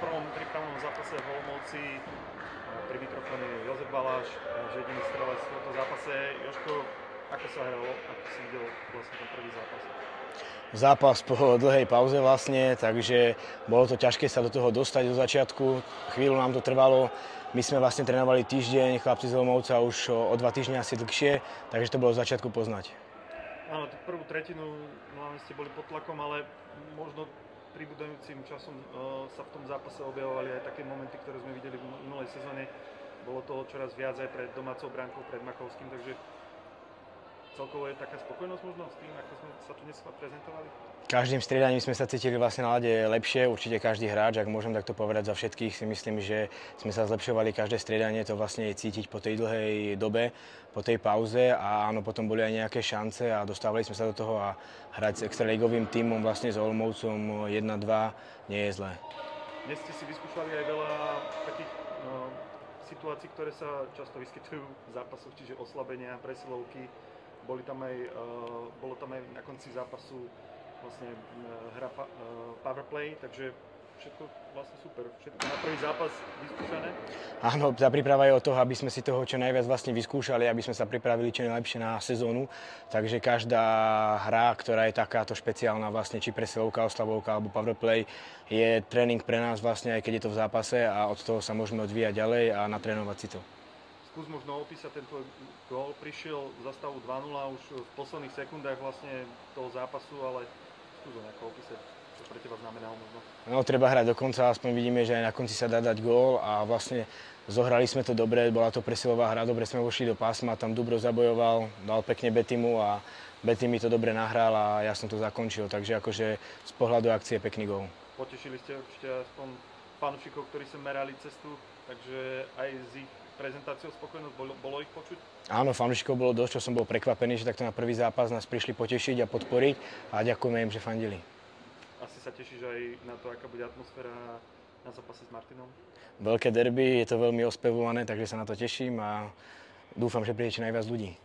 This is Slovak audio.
prvom prípravnom zápase v Olomouci pri mikrofóne Jozef Baláš, jediný strelec v tomto zápase. Jožko, ako sa hralo, ako si videl vlastne ten prvý zápas? Zápas po dlhej pauze vlastne, takže bolo to ťažké sa do toho dostať do začiatku. Chvíľu nám to trvalo. My sme vlastne trénovali týždeň, chlapci z Olomouca už o 2 týždne asi dlhšie, takže to bolo z začiatku poznať. Áno, prvú tretinu ste boli pod tlakom, ale možno pribúdajúcim časom sa v tom zápase objavovali aj také momenty, ktoré sme videli v minulej sezóne. Bolo toho čoraz viac aj pred domácou bránkou, pred Makovským, takže celkovo je taká spokojnosť možno s tým, ako sme sa tu dnes prezentovali? Každým striedaním sme sa cítili vlastne na ľade lepšie, určite každý hráč, ak môžem takto povedať za všetkých, si myslím, že sme sa zlepšovali každé striedanie, to vlastne je cítiť po tej dlhej dobe, po tej pauze a áno, potom boli aj nejaké šance a dostávali sme sa do toho a hrať s extraligovým tímom vlastne s Olomoucom 1-2 nie je zlé. Dnes ste si vyskúšali aj veľa takých situácií, ktoré sa často vyskytujú v zápasoch, čiže oslabenia, presilovky. Bolo tam aj na konci zápasu vlastne hra powerplay, takže všetko vlastne super. Všetko na prvý zápas vyskúšané. Áno, tá príprava je o toho, aby sme si toho čo najviac vlastne vyskúšali, aby sme sa pripravili čo najlepšie na sezónu. Takže každá hra, ktorá je takáto špeciálna vlastne, či presilovka, oslavovka alebo powerplay, je tréning pre nás vlastne, aj keď je to v zápase a od toho sa môžeme odvíjať ďalej a natrénovať si to. Skús možno opísať ten tvoj gól. Prišiel za stavu 2-0 už v posledných sekundách vlastne toho zápasu, ale skús ho nejako opísať, čo pre teba znamenalo možno. No, treba hrať do konca, aspoň vidíme, že aj na konci sa dá dať gól a vlastne zohrali sme to dobre, bola to presilová hra, dobre sme vošli do pásma, tam Dubro zabojoval, dal pekne Betimu a Betty mi to dobre nahral a ja som to zakončil, takže akože z pohľadu akcie pekný gól. Potešili ste určite aspoň fanúšikov, ktorí sem merali cestu, takže aj z ich prezentáciou spokojnosť, bolo ich počuť? Áno, fanúšikov bolo dosť, čo som bol prekvapený, že takto na prvý zápas nás prišli potešiť a podporiť a ďakujeme im, že fandili. Asi sa tešíš aj na to, aká bude atmosféra na zápase s Martinom? Veľké derby, je to veľmi ospevované, takže sa na to teším a dúfam, že príde čo najviac ľudí.